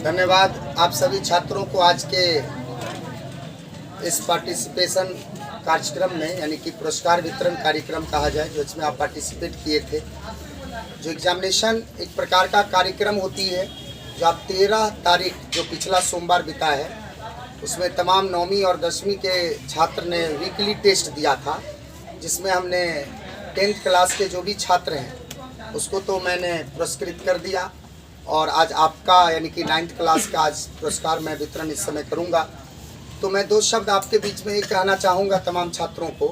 धन्यवाद आप सभी छात्रों को आज के इस पार्टिसिपेशन कार्यक्रम में, यानी कि पुरस्कार वितरण कार्यक्रम कहा जाए, जो इसमें आप पार्टिसिपेट किए थे। जो एग्जामिनेशन एक प्रकार का कार्यक्रम होती है जो आप 13 तारीख जो पिछला सोमवार बिता है, उसमें तमाम 9वीं और 10वीं के छात्र ने वीकली टेस्ट दिया था, जिसमें हमने 10th क्लास के जो भी छात्र हैं उसको तो मैंने पुरस्कृत कर दिया, और आज आपका यानी कि 9th क्लास का आज पुरस्कार मैं वितरण इस समय करूंगा। तो मैं 2 शब्द आपके बीच में ये कहना चाहूँगा तमाम छात्रों को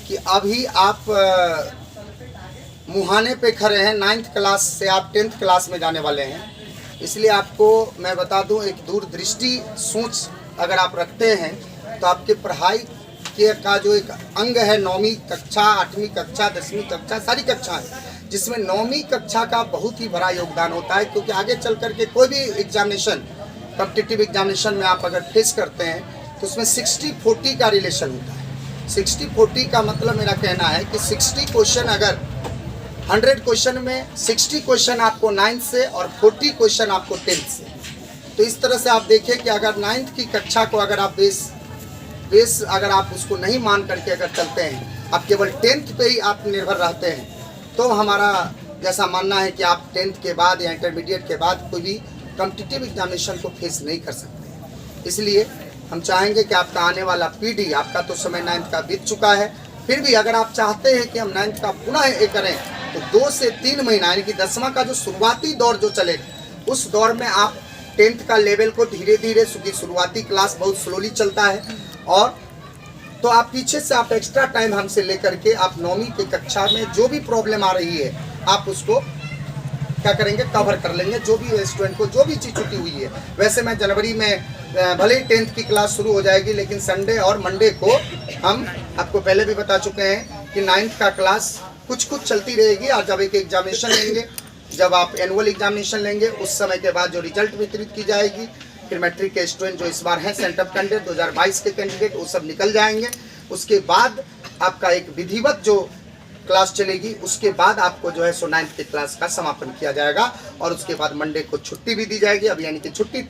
कि अभी आप मुहाने पे खड़े हैं। 9th क्लास से आप 10th क्लास में जाने वाले हैं, इसलिए आपको मैं बता दूं, एक दूरदृष्टि सोच अगर आप रखते हैं तो आपके पढ़ाई के का जो एक अंग है 9वीं कक्षा, 8वीं कक्षा, 10वीं कक्षा, सारी कक्षाएं, जिसमें 9वीं कक्षा का बहुत ही बड़ा योगदान होता है, क्योंकि आगे चल करके कोई भी एग्जामिनेशन, कॉम्पिटिटिव एग्जामिनेशन में आप अगर फेस करते हैं तो उसमें 60-40 का रिलेशन होता है। 60-40 का मतलब मेरा कहना है कि 60 क्वेश्चन, अगर 100 क्वेश्चन में 60 क्वेश्चन आपको 9th से और 40 क्वेश्चन आपको 10th से। तो इस तरह से आप देखिए कि अगर 9th की कक्षा को अगर आप बेस अगर आप उसको नहीं मान करके अगर चलते हैं, आप केवल 10th पे ही आप निर्भर रहते हैं, तो हमारा जैसा मानना है कि आप 10th के बाद या इंटरमीडिएट के बाद कोई भी कॉम्पिटिटिव एग्जामिनेशन को फेस नहीं कर सकते। इसलिए हम चाहेंगे कि आपका आने वाला पीढ़ी, आपका तो समय 9th का बीत चुका है, फिर भी अगर आप चाहते हैं कि हम 9th का पुनः ये करें तो 2 से 3 महीना यानी कि 10वां का जो शुरुआती दौर जो चलेगा, उस दौर में आप 10th का लेवल को धीरे धीरे, क्योंकि शुरुआती क्लास बहुत स्लोली चलता है, और तो आप पीछे से आप एक्स्ट्रा टाइम हमसे लेकर के आप 9वीं की कक्षा में जो भी प्रॉब्लम आ रही है आप उसको क्या करेंगे, कवर कर लेंगे। जो भी स्टूडेंट को जो भी चीज़ छुट्टी हुई है, वैसे मैं जनवरी में भले ही 10th की क्लास शुरू हो जाएगी, लेकिन संडे और मंडे को हम आपको पहले भी बता चुके हैं कि 9th का क्लास कुछ चलती रहेगी। और जब एक एग्जामिनेशन लेंगे, जब आप एनुअल एग्जामिनेशन लेंगे, उस समय के बाद जो रिजल्ट वितरित की जाएगी, फिर मैट्रिक के स्टूडेंट जो इस बार हैं सेंटअप कैंडिडेट 2022 के कैंडिडेट, वो सब निकल जाएंगे। उसके बाद आपका एक विधिवत जो क्लास चलेगी, उसके बाद आपको जो है सो 9th के क्लास का समापन किया जाएगा, और उसके बाद मंडे को छुट्टी भी दी जाएगी। अब यानी कि छुट्टी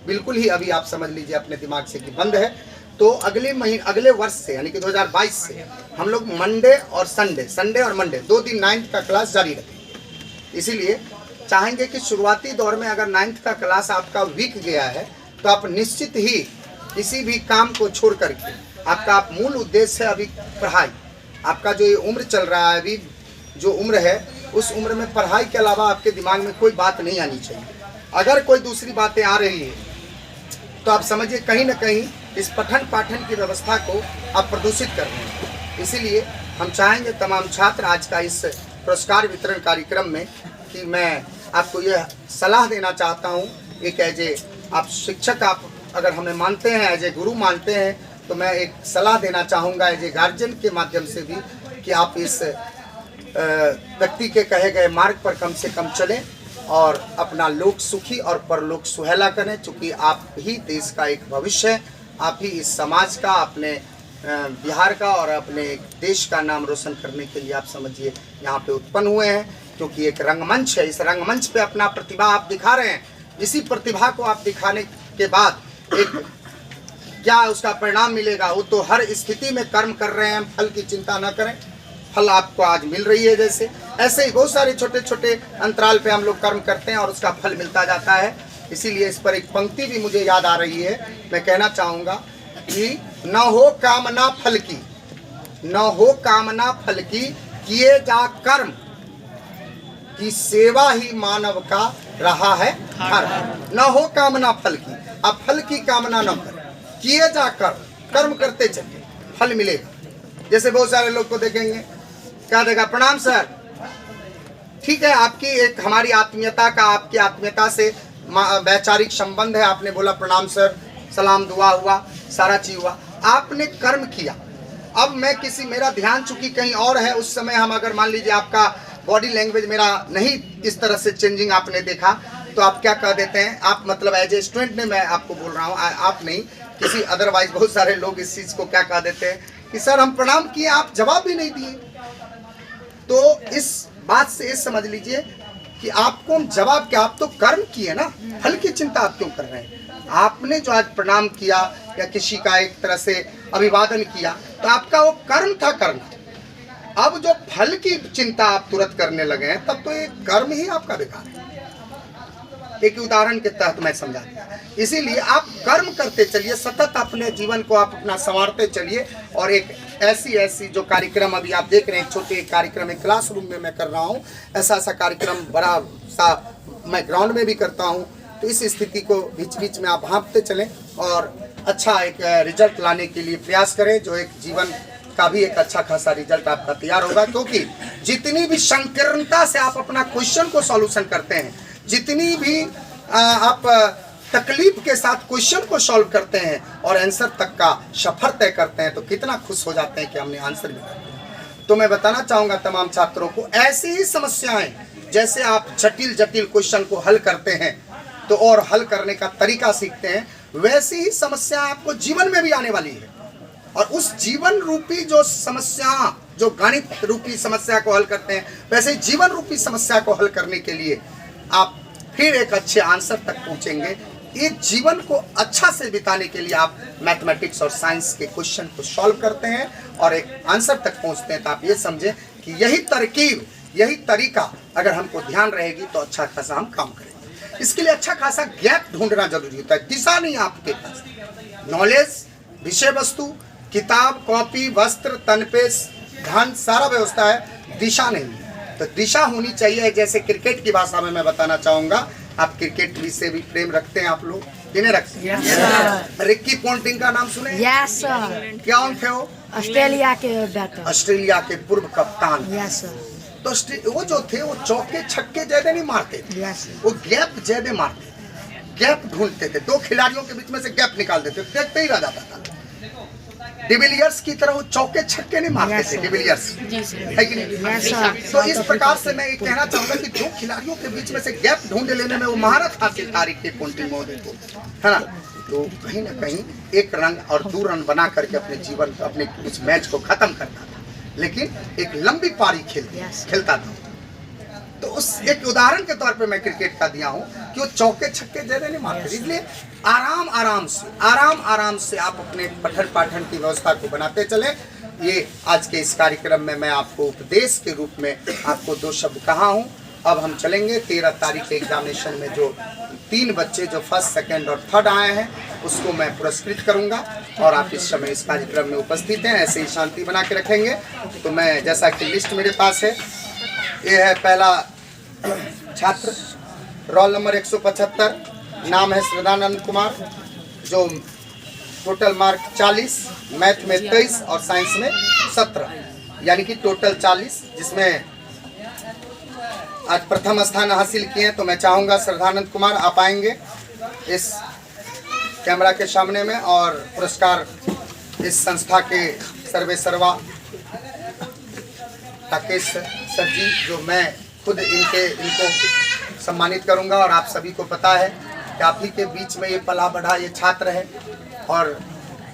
बिल्कुल ही अभी आप समझ लीजिए अपने दिमाग से कि बंद है। तो अगले वर्ष से यानी कि 2022 से हम लोग मंडे और मंडे 2 दिन 9th का क्लास जारी रखेंगे। इसीलिए चाहेंगे कि शुरुआती दौर में अगर 9th का क्लास आपका वीक गया है तो आप निश्चित ही किसी भी काम को छोड़ करके, आपका मूल उद्देश्य है अभी पढ़ाई, आपका जो ये उम्र चल रहा है, अभी जो उम्र है, उस उम्र में पढ़ाई के अलावा आपके दिमाग में कोई बात नहीं आनी चाहिए। अगर कोई दूसरी बातें आ रही है तो आप समझिए कहीं ना कहीं इस पठन पाठन की व्यवस्था को आप प्रदूषित कर रहे हैं। इसीलिए हम चाहेंगे तमाम छात्र आज का इस पुरस्कार वितरण कार्यक्रम में कि मैं आपको यह सलाह देना चाहता हूँ, एक एज ए आप शिक्षक, आप अगर हमें मानते हैं, एज ए गुरु मानते हैं, तो मैं एक सलाह देना चाहूँगा एज ए गार्जियन के माध्यम से भी कि आप इस व्यक्ति के कहे गए मार्ग पर कम से कम चलें और अपना लोक सुखी और परलोक सुहेला करें, चूँकि आप ही देश का एक भविष्य है, आप ही इस समाज का, अपने बिहार का और अपने देश का नाम रोशन करने के लिए आप समझिए यहाँ पे उत्पन्न हुए हैं, क्योंकि एक रंगमंच है। इस रंगमंच पे अपना प्रतिभा आप दिखा रहे हैं। इसी प्रतिभा को आप दिखाने के बाद एक क्या उसका परिणाम मिलेगा, वो तो हर स्थिति में कर्म कर रहे हैं, फल की चिंता न करें, फल आपको आज मिल रही है। जैसे ऐसे ही बहुत सारे छोटे छोटे अंतराल पे हम लोग कर्म करते हैं और उसका फल मिलता जाता है। इसीलिए इस पर एक पंक्ति भी मुझे याद आ रही है, मैं कहना चाहूँगा कि न हो कामना फल की, न हो कामना फल की, किए जा कर्म की सेवा ही मानव का रहा है धर्म। न हो कामना फल की, आप फल की कामना न करें, किए जा कर्म करते चलिए, फल मिलेगा। जैसे बहुत सारे लोग को देखेंगे, क्या देगा, प्रणाम सर, ठीक है, आपकी एक हमारी आत्मीयता का, आपकी आत्मीयता से वैचारिक संबंध है, आपने बोला प्रणाम सर, सलाम दुआ हुआ, सारा चीज हुआ, आपने कर्म किया। अब मैं मेरा ध्यान चूंकि कहीं और है, उस समय हम अगर मान लीजिए आपका बॉडी लैंग्वेज मेरा नहीं इस तरह से चेंजिंग आपने देखा, तो आप क्या कह देते हैं, आप मतलब एज ए स्टूडेंट ने मैं आपको बोल रहा हूँ, आप नहीं, किसी अदरवाइज बहुत सारे लोग इस चीज़ को क्या कह देते हैं कि सर हम प्रणाम किए, आप जवाब भी नहीं दिए। तो इस बात से ये समझ लीजिए कि आपको हम जवाब क्या, आप तो कर्म किए ना, फल की चिंता आप क्यों कर रहे हैं? आपने जो आज प्रणाम किया या किसी का एक तरह से अभिवादन किया तो आपका वो कर्म था, कर्म। अब जो फल की चिंता आप तुरंत करने लगे हैं तब तो ये कर्म ही आपका बेकार है। एक उदाहरण के तहत मैं समझा दिया। इसीलिए आप कर्म करते चलिए, सतत अपने जीवन को आप अपना संवारते चलिए। और एक ऐसी जो कार्यक्रम अभी आप देख रहे हैं, छोटे कार्यक्रम एक क्लासरूम में मैं कर रहा हूँ, ऐसा कार्यक्रम बड़ा सा मैं ग्राउंड में भी करता हूँ। तो इस स्थिति को बीच बीच में आप हाँपते चलें और अच्छा एक रिजल्ट लाने के लिए प्रयास करें, जो एक जीवन का भी एक अच्छा खासा रिजल्ट आपका तैयार होगा। क्योंकि जितनी भी संकीर्णता से आप अपना क्वेश्चन को सॉल्यूशन करते हैं, जितनी भी आप तकलीफ के साथ क्वेश्चन को सॉल्व करते हैं और आंसर तक का सफर तय करते हैं, तो कितना खुश हो जाते हैं कि हमने आंसर भी कर दिया। तो मैं बताना चाहूँगा तमाम छात्रों को, ऐसी ही समस्याएं जैसे आप जटिल क्वेश्चन को हल करते हैं तो और हल करने का तरीका सीखते हैं, वैसी ही समस्या आपको जीवन में भी आने वाली है। और उस जीवन रूपी जो समस्या, जो गणित रूपी समस्या को हल करते हैं, वैसे ही जीवन रूपी समस्या को हल करने के लिए आप फिर एक अच्छे आंसर तक पहुंचेंगे। एक जीवन को अच्छा से बिताने के लिए आप मैथमेटिक्स और साइंस के क्वेश्चन को सॉल्व करते हैं और एक आंसर तक पहुंचते हैं। तो आप ये समझें कि यही तरकीब, यही तरीका अगर हमको ध्यान रहेगी तो अच्छा खासा हम काम करेंगे। इसके लिए अच्छा खासा गैप ढूंढना जरूरी होता है। दिशा नहीं आपके पास, नॉलेज, विषय वस्तु, किताब, कॉपी, वस्त्र, तनपेश, धन, सारा व्यवस्था है, दिशा नहीं है। तो दिशा होनी चाहिए। जैसे क्रिकेट की भाषा में मैं बताना चाहूँगा, आप क्रिकेट से भी प्रेम रखते हैं आप लोग, किन्हें रखते हैं? yes, रिक्की पॉन्टिंग का नाम सुने? Yes sir. क्या थे वो? ऑस्ट्रेलिया के बैटर, ऑस्ट्रेलिया के पूर्व कप्तान। Yes sir. तो वो जो थे वो चौके छक्के ज्यादा नहीं मारते थे, यस, वो गैप ज्यादा मारते थे, गैप ढूंढते थे, दो खिलाड़ियों के बीच में से गैप निकाल देते थे, देखते ही रह जाता था। डिविलियर्स की तरह वो चौके छक्के नहीं मारते थे, डिविलियर्स है कि नहीं? तो इस प्रकार से मैं ये कहना चाहूंगा कि दो खिलाड़ियों के बीच में से गैप ढूंढ लेने में वो महारत हासिल तारीख के पॉन्टिंग महोदय को, है ना? तो कहीं ना कहीं एक रन और 2 रन बना करके अपने जीवन, अपने उस मैच को खत्म करता था, लेकिन एक लंबी पारी खेलता था। तो उस एक उदाहरण के तौर पे मैं क्रिकेट का दिया हूं कि वो चौके छक्के ज्यादा नहीं मारते। इसलिए आराम से आप अपने पठन पाठन की व्यवस्था को बनाते चले। ये आज के इस कार्यक्रम में मैं आपको उपदेश के रूप में आपको 2 शब्द कहा हूं। अब हम चलेंगे 13 तारीख के एग्जामिनेशन में जो 3 बच्चे जो फर्स्ट, सेकंड और थर्ड आए हैं उसको मैं पुरस्कृत करूंगा और आप इस समय इस कार्यक्रम में उपस्थित हैं, ऐसे ही शांति बना के रखेंगे। तो मैं, जैसा कि लिस्ट मेरे पास है, ये है पहला छात्र, रोल नंबर 175, नाम है सदानंद कुमार, जो टोटल मार्क 40, मैथ में 23 और साइंस में 17, यानी कि टोटल 40, जिसमें आज प्रथम स्थान हासिल किए हैं। तो मैं चाहूँगा श्रद्धानंद कुमार आप आएंगे इस कैमरा के सामने में और पुरस्कार इस संस्था के सर्वे सर्वा राकेश सर जी, जो मैं खुद इनको सम्मानित करूंगा। और आप सभी को पता है कि आप ही के बीच में ये पला बढ़ा ये छात्र है और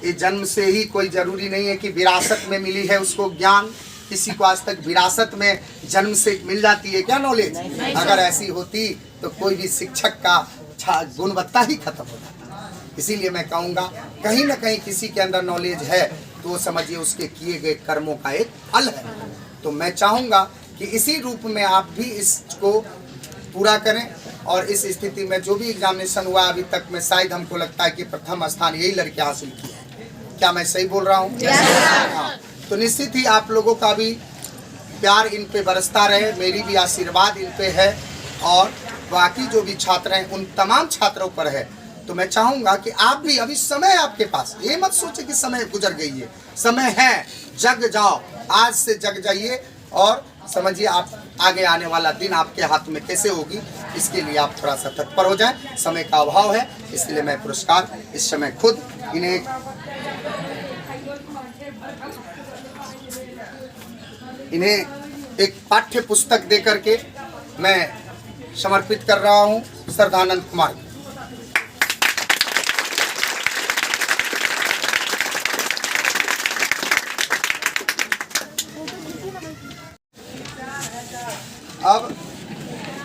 ये जन्म से ही, कोई ज़रूरी नहीं है कि विरासत में मिली है उसको ज्ञान, किसी को आज तक विरासत में जन्म से मिल जाती है क्या नॉलेज? अगर ऐसी होती तो कोई भी शिक्षक का गुणवत्ता ही खत्म हो जाता। इसीलिए मैं कहूँगा कहीं ना कहीं किसी के अंदर नॉलेज है तो वो समझिए उसके किए गए कर्मों का एक फल है। तो मैं चाहूँगा कि इसी रूप में आप भी इसको पूरा करें। और इस स्थिति में जो भी एग्जामिनेशन हुआ अभी तक में, शायद हमको लगता है कि प्रथम स्थान यही लड़के हासिल किए हैं। क्या मैं सही बोल रहा हूँ? हाँ। तो निश्चित ही आप लोगों का भी प्यार इन पे बरसता रहे, मेरी भी आशीर्वाद इन पे है और बाकी जो भी छात्र हैं उन तमाम छात्रों पर है। तो मैं चाहूँगा कि आप भी, अभी समय आपके पास, ये मत सोचे कि समय गुजर गई है, समय है, जग जाओ, आज से जग जाइए और समझिए आप आगे आने वाला दिन आपके हाथ में कैसे होगी, इसके लिए आप थोड़ा सा तत्पर हो जाएं। समय का अभाव है, इसलिए मैं पुरस्कार इस समय खुद इन्हें एक पाठ्य पुस्तक दे करके मैं समर्पित कर रहा हूं श्रद्धानंद कुमार। अब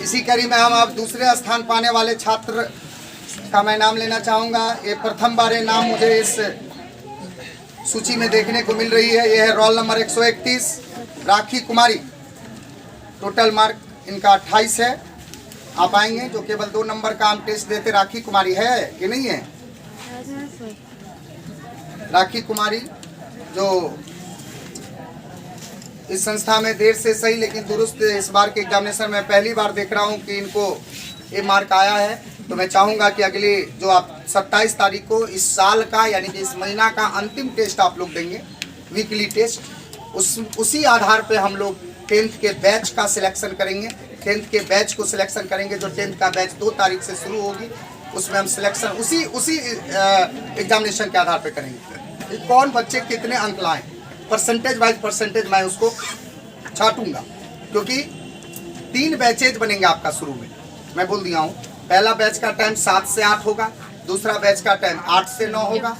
इसी कड़ी में हम अब दूसरे स्थान पाने वाले छात्र का मैं नाम लेना चाहूँगा। ये प्रथम बार ये नाम मुझे इस सूची में देखने को मिल रही है। ये है रोल नंबर 131 राखी कुमारी। टोटल मार्क इनका 28 है। आप आएंगे जो केवल 2 नंबर का हम टेस्ट देते। राखी कुमारी है कि नहीं है? राखी कुमारी जो इस संस्था में देर से सही लेकिन दुरुस्त इस बार के एग्जामिनेशन में पहली बार देख रहा हूं कि इनको ये मार्क आया है। तो मैं चाहूँगा कि अगले जो आप 27 तारीख को इस साल का यानी कि इस महीना का अंतिम टेस्ट आप लोग देंगे, वीकली टेस्ट, उसी आधार पे हम लोग 10th के बैच का सिलेक्शन करेंगे। 10th के बैच को सिलेक्शन करेंगे। जो 10th का बैच 2 तारीख से शुरू होगी उसमें हम सिलेक्शन उसी एग्जामिनेशन के आधार पे करेंगे कि कौन बच्चे कितने अंक लाएँ। परसेंटेज वाइज परसेंटेज मैं उसको छाटूंगा क्योंकि 3 बैचेज बनेंगे आपका। शुरू में मैं बोल दिया हूँ, पहला बैच का टाइम 7 से 8 होगा, दूसरा बैच का टाइम 8 से 9 होगा,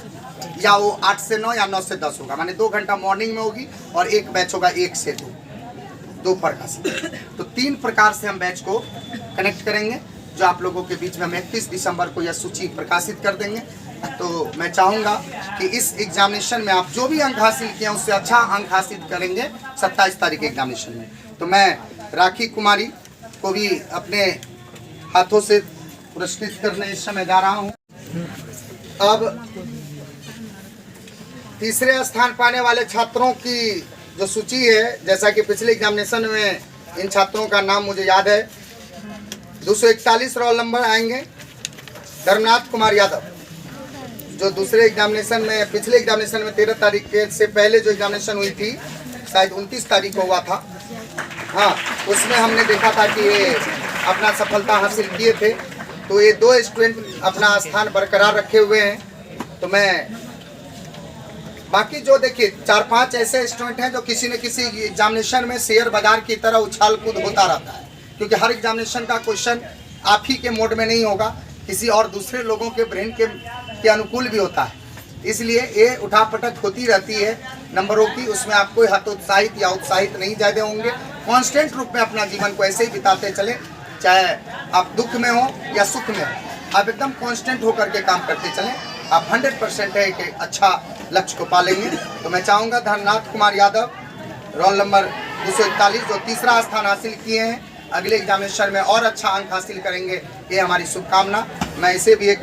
या वो 8 से 9 या 9 से 10 होगा। माने 2 घंटा मॉर्निंग में होगी और एक बैच होगा 1 से 2 दोपहर का समय। तो 3 प्रकार से हम बैच को कनेक्ट करेंगे जो आप लोगों के बीच में हम 31 दिसंबर को यह सूची प्रकाशित कर देंगे। तो मैं चाहूँगा कि इस एग्जामिनेशन में आप जो भी अंक हासिल किए उससे अच्छा अंक हासिल करेंगे 27 तारीख के एग्जामिनेशन में। तो मैं राखी कुमारी को भी अपने हाथों से पुरस्कृत करने इस समय जा रहा हूँ। अब तीसरे स्थान पाने वाले छात्रों की जो सूची है, जैसा कि पिछले एग्जामिनेशन में इन छात्रों का नाम मुझे याद है। 241 रोल नंबर आएंगे धर्मनाथ कुमार यादव, जो दूसरे एग्जामिनेशन में पिछले एग्जामिनेशन में 13 तारीख के से पहले जो एग्जामिनेशन हुई थी शायद 29 तारीख को हुआ था। हाँ, उसमें हमने देखा था कि ये अपना सफलता हासिल किए थे। तो ये 2 स्टूडेंट अपना स्थान बरकरार रखे हुए हैं। तो मैं बाकी जो देखिए 4-5 ऐसे स्टूडेंट हैं जो किसी न किसी एग्जामिनेशन में शेयर बाजार की तरह उछाल कूद होता रहता है, क्योंकि हर एग्जामिनेशन का क्वेश्चन आप ही के मोड में नहीं होगा, किसी और दूसरे लोगों के ब्रेन के अनुकूल भी होता है। इसलिए ये उठापटक होती रहती है नंबरों की। उसमें आप कोई हतोत्साहित या उत्साहित नहीं ज़्यादा होंगे। कांस्टेंट रूप में अपना जीवन को ऐसे ही बिताते चले, चाहे आप दुख में हो या सुख में हो, आप एकदम कांस्टेंट होकर के काम करते चलें। आप 100% है कि अच्छा लक्ष्य को पालेंगे। तो मैं चाहूँगा धर्मनाथ कुमार यादव रोल नंबर 241 जो तीसरा स्थान हासिल किए हैं, अगले एग्जामिनेशन में और अच्छा अंक हासिल करेंगे, ये हमारी शुभकामना। मैं इसे भी एक